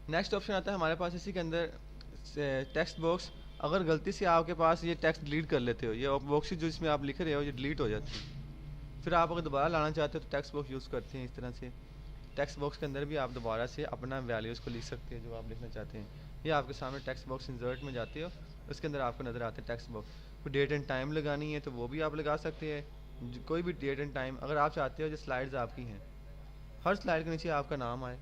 Next option आता है हमारे पास इसी के अंदर टेक्स्ट बॉक्स। अगर गलती से आपके पास ये टेक्स्ट डिलीट कर लेते हो, ये बॉक्स जो इसमें आप लिख रहे हो ये डिलीट हो जाती है, फिर आप अगर दोबारा लाना चाहते हो तो टेक्स्ट बॉक्स यूज़ करते हैं इस तरह से। टेक्स्ट बॉक्स के अंदर भी आप दोबारा से अपना वैल्यूज़ को लिख सकते हैं जो आप लिखना चाहते हैं। ये आपके सामने टेक्स्ट बॉक्स इंसर्ट में जाते हो, उसके अंदर आपको नज़र आते हैं टेक्स्ट बॉक्स। कोई डेट एंड टाइम लगानी है तो वो भी आप लगा सकते हैं, कोई भी डेट एंड टाइम। अगर आप चाहते हो जो स्लाइड्स आपकी हैं हर स्लाइड के नीचे आपका नाम आए,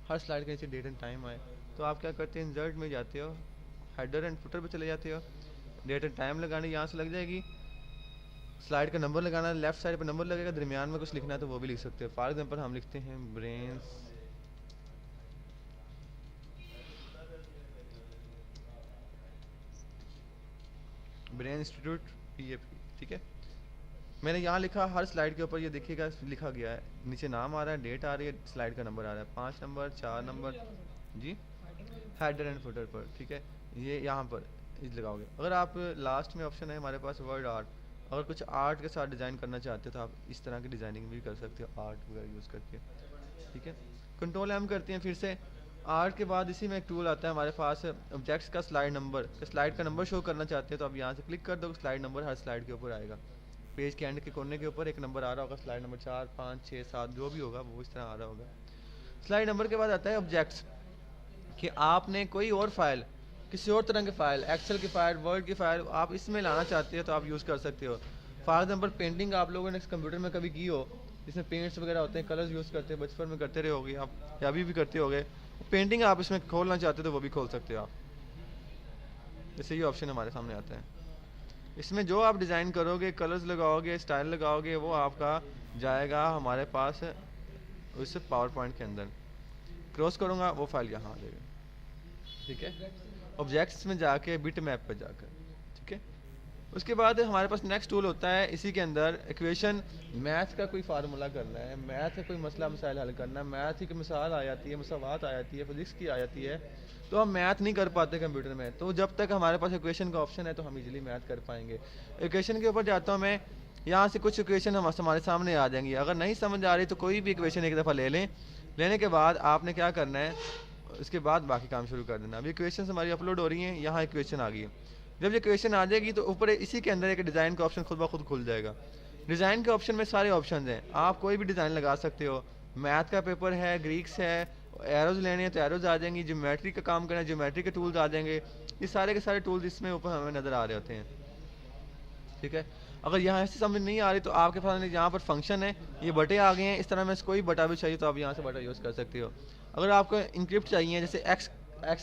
हर स्लाइड के नीचे डेट एंड टाइम आए, तो आप क्या करते हैं इंसर्ट में जाते हो, हेडर एंड फुटर पे चले जाते हो, डेट एंड टाइम लगानी यहाँ से लग जाएगी, स्लाइड का नंबर लगाना लेफ्ट साइड पर नंबर लगेगा, दरमियान में कुछ लिखना है तो वो भी लिख सकते हो। फॉर एग्जांपल हम लिखते हैं ब्रेन इंस्टीट्यूट PAP, ठीक है। मैंने यहाँ लिखा, हर स्लाइड के ऊपर ये देखिएगा लिखा गया है, नीचे नाम आ रहा है, डेट आ रही है, स्लाइड का नंबर आ रहा है, 5 नंबर 4 नंबर जी, हेडर एंड फुटर पर, ठीक है। ये यहाँ पर इस लगाओगे। अगर आप लास्ट में ऑप्शन है हमारे पास वर्ड आर्ट, अगर कुछ आर्ट के साथ डिज़ाइन करना चाहते हो तो आप इस तरह की डिज़ाइनिंग भी कर सकते हो आर्ट वगैरह यूज़ करके, ठीक है। कंट्रोल M करते हैं फिर से। आर्ट के बाद इसी में एक टूल आता है हमारे पास ऑब्जेक्ट्स का स्लाइड नंबर, स्लाइड का नंबर शो करना चाहते हैं तो आप यहाँ से क्लिक कर दो, स्लाइड नंबर हर स्लाइड के ऊपर आएगा। पेज के एंड के कोने के ऊपर एक नंबर आ रहा होगा, स्लाइड नंबर 4 5 6 7 जो भी होगा वो इस तरह आ रहा होगा। स्लाइड नंबर के बाद आता है ऑब्जेक्ट्स, कि आपने कोई और फाइल, किसी और तरह की फ़ाइल, एक्सेल की फ़ाइल, वर्ड की फ़ाइल आप इसमें लाना चाहते हो तो आप यूज़ कर सकते हो। फॉर एग्जाम्पल पेंटिंग आप लोगों ने कंप्यूटर में कभी की हो, जिसमें पेंट्स वगैरह होते हैं, कलर्स यूज़ करते हैं, बचपन में करते रहे होगे आप या अभी भी करते होगे, पेंटिंग आप इसमें खोलना चाहते हो तो वो भी खोल सकते हो आप। जैसे ये ऑप्शन हमारे सामने आता है, इसमें जो आप डिज़ाइन करोगे, कलर्स लगाओगे, स्टाइल लगाओगे, वो आपका जाएगा हमारे पास उस पावर पॉइंट के अंदर। क्रॉस करूँगा वो फाइल यहाँ आ जाएगी, ठीक है। ऑब्जेक्ट्स में जाके बिट मैप पर जाकर, ठीक है। उसके बाद हमारे पास नेक्स्ट टूल होता है इसी के अंदर इक्वेशन। मैथ का कोई फार्मूला करना है, मैथ का कोई मसला मसाइल हल करना है, मैथ की मिसाल आ जाती है, मसावात आ जाती है, फिजिक्स की आ जाती है, तो हम मैथ नहीं कर पाते कंप्यूटर में। तो जब तक हमारे पास इक्वेशन का ऑप्शन है तो हम इजीली मैथ कर पाएंगे। इक्वेशन के ऊपर जाता हूँ मैं, यहाँ से कुछ इक्वेशन हमारे सामने आ जाएंगी। अगर नहीं समझ आ रही तो कोई भी इक्वेशन एक दफ़ा ले लें, लेने के बाद आपने क्या करना है, उसके बाद बाकी काम शुरू कर देना। अभी इक्वेशन हमारी अपलोड हो रही हैं, यहाँ इक्वेशन आ गई है। जब ये इक्वेशन आ जाएगी तो ऊपर इसी के अंदर एक डिज़ाइन का ऑप्शन खुद ब खुद खुल जाएगा। डिज़ाइन के ऑप्शन में सारे ऑप्शन हैं, आप कोई भी डिज़ाइन लगा सकते हो। मैथ का पेपर है, ग्रीक्स है, एरोज लेने हैं तो एरोज आ जाएंगी, ज्योमेट्री का काम करना है ज्योमेट्री के टूल्स आ जाएंगे। ये सारे के सारे टूल्स इसमें ऊपर हमें नज़र आ रहे होते हैं, ठीक है। अगर यहाँ से समझ नहीं आ रही तो आपके पास यहाँ पर फंक्शन है, ये बटे आ गए हैं, इस तरह में कोई बटा भी चाहिए तो आप यहाँ से बटा यूज़ कर सकते हो। अगर आपको इंक्रिप्ट चाहिए जैसे एक्स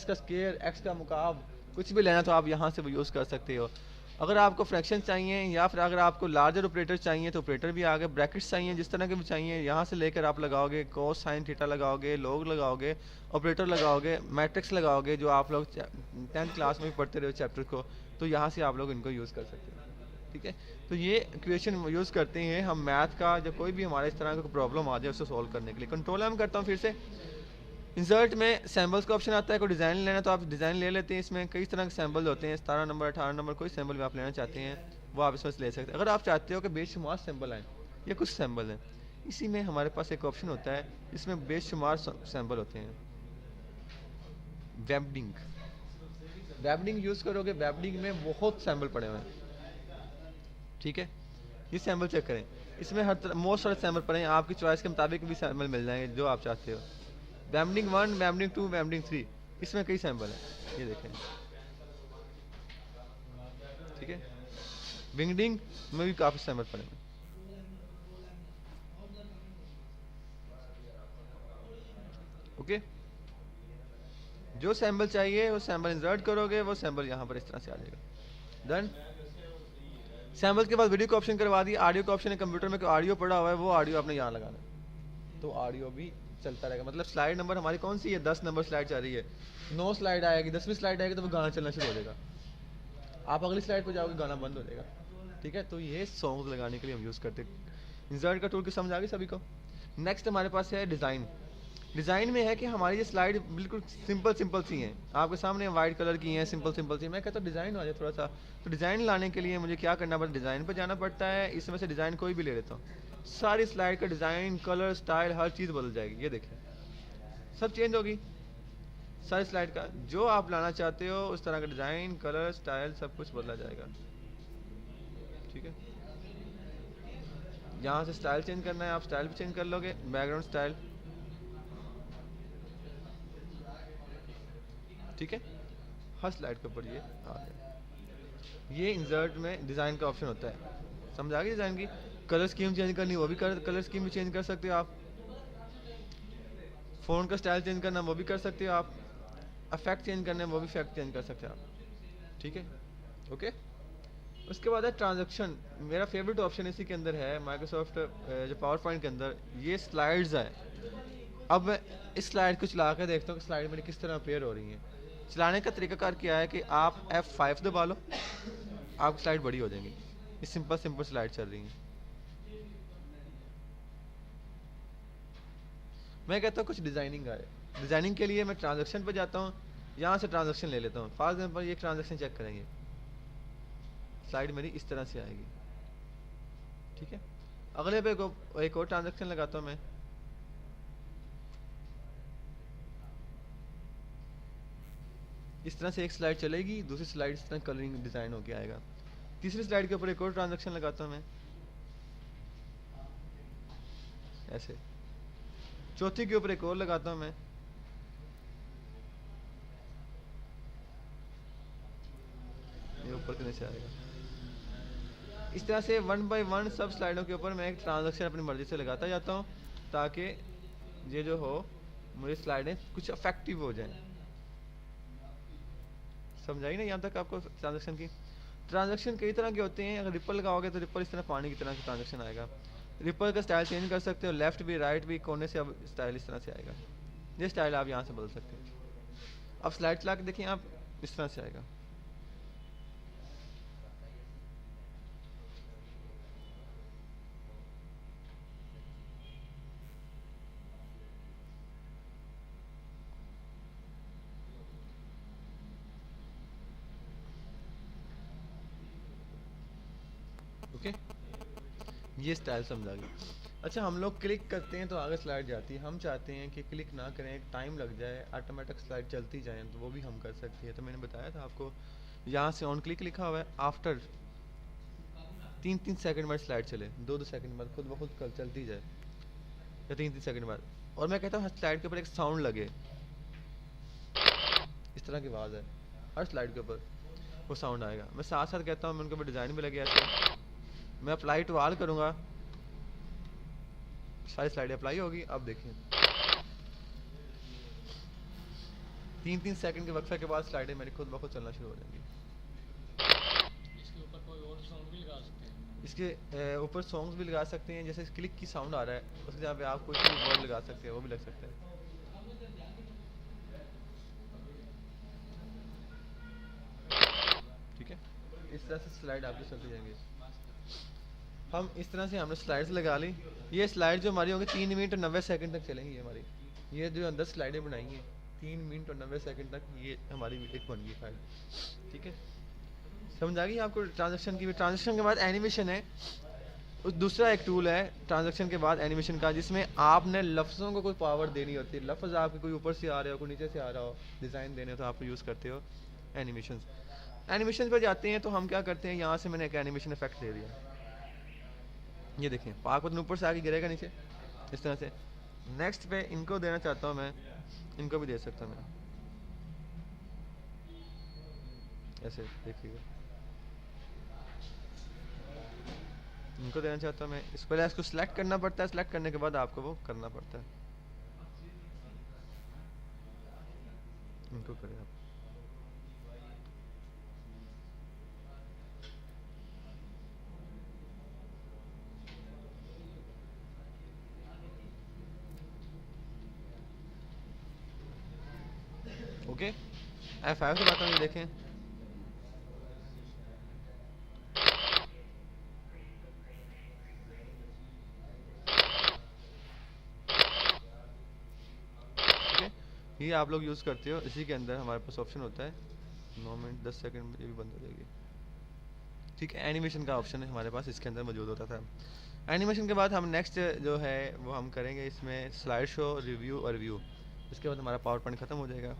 का स्केयर, एक्स का मुकाब, कुछ भी लेना तो आप यहाँ से वो यूज़ कर सकते हो। अगर आपको फ्रैक्शन चाहिए या फिर अगर आपको लार्जर ऑपरेटर चाहिए तो ऑपरेटर भी आ गए, ब्रैकेट्स चाहिए जिस तरह के भी चाहिए यहाँ से लेकर आप लगाओगे, कोस साइन थीटा लगाओगे, लॉग लगाओगे, ऑपरेटर लगाओगे, मैट्रिक्स लगाओगे, जो आप लोग 10th क्लास में भी पढ़ते रहे चैप्टर को, तो यहाँ से आप लोग इनको यूज़ कर सकते हो, ठीक है। तो ये इक्वेशन यूज़ करते हैं हम मैथ का, जब कोई भी हमारे इस तरह का प्रॉब्लम आ जाए उसको सॉल्व करने के लिए। कंट्रोल M करता हूँ फिर से। इंसर्ट में सैम्बल्स का ऑप्शन आता है, कोई डिज़ाइन लेना तो आप डिज़ाइन ले लेते हैं। इसमें कई तरह के सैम्बल होते हैं, 17 नंबर 18 नंबर, कोई सैम्बल भी आप लेना चाहते हैं वो आप इसमें से ले सकते हैं। अगर आप चाहते हो कि बेशुमार सैम्बल आए, ये कुछ सैम्बल हैं, इसी में हमारे पास एक ऑप्शन होता है, इसमें बेशुमार सैम्बल होते हैं। वेबडिंग, वेबडिंग यूज़ करोगे, वेबडिंग में बहुत सैम्बल पड़े हुए हैं, ठीक है। ये सैम्बल चेक करें, इसमें हर तरह मोस्ट सारे सैम्बल पड़े हैं, आपकी चॉइस के मुताबिक भी सैम्बल मिल जाएंगे जो आप चाहते हो। वैमडिंग 1, वैमडिंग 2, वैमडिंग 3, इसमें कई सैम्बल हैं, ये देखें, ठीक है। विंगडिंग में भी काफ़ी सैम्बल पड़े हैं, ओके। जो सैम्बल चाहिए वो सैम्बल इंसर्ट करोगे, वो सैम्बल यहाँ पर इस तरह से आ जाएगा। डन। सैम्बल के बाद वीडियो का ऑप्शन करवा दिया, ऑडियो का ऑप्शन है, कंप्यूटर में ऑडियो पड़ा हुआ है वो ऑडियो आपने यहाँ लगाना है, तो ऑडियो भी चलता रहेगा। मतलब स्लाइड नंबर हमारी कौन सी है, 10 नंबर स्लाइड चल रही है, 9 स्लाइड आएगी, 10वीं स्लाइड आएगी तो वो गाना चलना शुरू हो जाएगा, आप अगली स्लाइड पर जाओगे गाना बंद हो जाएगा, ठीक है। तो ये सॉन्ग लगाने के लिए हम यूज़ करते हैं। इंसर्ट का टूल की समझ आ गई सभी को। नेक्स्ट हमारे पास है डिज़ाइन। डिज़ाइन में है कि हमारी ये स्लाइड बिल्कुल सिंपल सिंपल सी हैं, आपके सामने वाइट कलर की हैं, सिंपल सिंपल सी। मैं कहता हूँ डिज़ाइन आ जाए थोड़ा सा, तो डिज़ाइन लाने के लिए मुझे क्या करना पड़ता है, डिज़ाइन पर जाना पड़ता है। इसमें से डिज़ाइन कोई भी ले लेता हूँ, सारी स्लाइड का डिज़ाइन, कलर, स्टाइल, हर चीज़ बदल जाएगी। ये देखें सब चेंज होगी। सारी स्लाइड का जो आप लाना चाहते हो उस तरह का डिज़ाइन, कलर, स्टाइल सब कुछ बदला जाएगा। ठीक है, यहाँ से स्टाइल चेंज करना है, आप स्टाइल भी चेंज कर लोगे, बैकग्राउंड स्टाइल। ठीक है, हर स्लाइड के ऊपर ये आ गया। ये इंसर्ट में डिज़ाइन का ऑप्शन होता है, समझ आ गई डिज़ाइन की। कलर स्कीम चेंज करनी वो भी कलर स्कीम भी चेंज कर सकते हो आप। फ़ोन का स्टाइल चेंज करना वो भी कर सकते हो आप। इफेक्ट चेंज करना है वो भी इफेक्ट चेंज कर सकते हो आप। ठीक है, ओके। उसके बाद है ट्रांजैक्शन, मेरा फेवरेट ऑप्शन इसी के अंदर है माइक्रोसॉफ्ट जो पावर पॉइंट के अंदर। ये स्लाइड्स है। अब मैं इस स्लाइड को चला कर देखता हूँ कि स्लाइड मेरी किस तरह अपेयर हो रही है। चलाने का तरीकाकार क्या है कि आप F5 दबा लो, आपकी स्लाइड बड़ी हो जाएंगी। ये सिंपल सिंपल स्लाइड चल रही हैं। मैं कहता हूँ कुछ डिज़ाइनिंग आए। डिज़ाइनिंग के लिए मैं ट्रांजैक्शन पर जाता हूँ, यहाँ से ट्रांजैक्शन ले लेता हूँ। फॉर एग्जाम्पल ये ट्रांजैक्शन चेक करेंगे, स्लाइड मेरी इस तरह से आएगी। ठीक है, अगले पे एक और ट्रांजैक्शन लगाता हूँ मैं। इस तरह से एक स्लाइड चलेगी, दूसरी स्लाइड इस तरह कलरिंग डिज़ाइन होके आएगा। तीसरी स्लाइड के ऊपर एक और ट्रांजैक्शन लगाता हूँ मैं, ऐसे। चौथी के ऊपर एक और लगाता हूँ मैं, ये ऊपर करने से आएगा। इस तरह से 1 बाय 1 सब स्लाइडों के ऊपर मैं एक ट्रांजैक्शन अपनी मर्जी से लगाता जाता हूँ, ताकि ये जो हो मेरी स्लाइडें कुछ अफेक्टिव हो जाएं। समझाई ना यहाँ तक आपको ट्रांजैक्शन की? ट्रांजैक्शन कई तरह के होते हैं। अगर रिपल लगाओगे तो रिपल इस तरह पानी की तरह से ट्रांजैक्शन आएगा। रिपल का स्टाइल चेंज कर सकते हो, लेफ्ट भी राइट भी, कोने से अब स्टाइल इस तरह से आएगा। ये स्टाइल आप यहाँ से बदल सकते हो। अब स्लाइड चला के देखिए आप, इस तरह से आएगा। ओके, ये स्टाइल समझा गया। अच्छा, हम लोग क्लिक करते हैं तो आगे स्लाइड जाती है। हम चाहते हैं कि क्लिक ना करें, टाइम लग जाए, ऑटोमेटिक स्लाइड चलती जाए, तो वो भी हम कर सकते हैं। तो मैंने बताया था आपको, यहाँ से ऑन क्लिक लिखा हुआ है, आफ्टर 3-3 सेकंड बाद स्लाइड चले, 2-2 सेकंड बाद खुद ब खुद चलती जाए, या 3-3 सेकंड बाद। और मैं कहता हूँ हर स्लाइड के ऊपर एक साउंड लगे, इस तरह की आवाज़ है हर स्लाइड के ऊपर, वो साउंड आएगा। मैं साथ साथ कहता हूँ मैं उनके ऊपर डिज़ाइन भी लगे ऐसे। मैं अप्लाई टू ऑल करूँगा, सारी स्लाइडें अप्लाई होगी। अब देखिए 3-3 सेकंड के वक्फे के बाद स्लाइडें मेरी खुद ब खुद चलना शुरू हो जाएंगी। इसके ऊपर कोई और साउंड भी लगा सकते हैं? इसके ऊपर सॉन्ग्स भी लगा सकते हैं, जैसे क्लिक की साउंड आ रहा है उसके जहाँ पे आप कोई वर्ड लगा सकते हैं, वो भी लग सकता है। ठीक है, इस तरह से स्लाइड आपकी चलती जाएंगी। हम इस तरह से हमने स्लाइड्स लगा ली। ये स्लाइड जो हमारी होगी 3 मिनट और 90 सेकंड तक चलेंगी हमारी। ये जो अंदर स्लाइडें बनाई हैं 3 मिनट और 90 सेकंड तक, ये हमारी एक बन गई फाइल। ठीक है, समझ आ गई आपको ट्रांजैक्शन की भी? ट्रांजैक्शन के बाद एनिमेशन है, उस दूसरा एक टूल है ट्रांजैक्शन के बाद एनिमेशन का, जिसमें आपने लफ्ज़ों को कोई पावर देनी होती है। लफ्ज़ आपके कोई ऊपर से आ रहे हो, कोई नीचे से आ रहा हो, डिज़ाइन देने हो तो आप यूज़ करते हो एनिमेशन। एनिमेशन पर जाते हैं तो हम क्या करते हैं, यहाँ से मैंने एक एनिमेशन इफेक्ट दे दिया। ये देखें, पाक बटन ऊपर से आके गिरेगा नीचे इस तरह से। नेक्स्ट पे इनको देना चाहता हूँ मैं, इनको भी दे सकता हूँ मैं, ऐसे देखिएगा। इनको देना चाहता हूँ मैं, इस पहले इसको सिलेक्ट करना पड़ता है, सिलेक्ट करने के बाद आपको वो करना पड़ता है। इनको करें आप। ओके, F5 से बात, ये देखें ये आप लोग यूज़ करते हो। इसी के अंदर हमारे पास ऑप्शन होता है 9 मिनट 10 सेकंड में ये भी बंद हो जाएगी। ठीक है, एनिमेशन का ऑप्शन है हमारे पास, इसके अंदर मौजूद होता था। एनिमेशन के बाद हम नेक्स्ट जो है वो हम करेंगे इसमें स्लाइड शो, रिव्यू और व्यू। इसके बाद हमारा पावर पॉइंट ख़त्म हो जाएगा।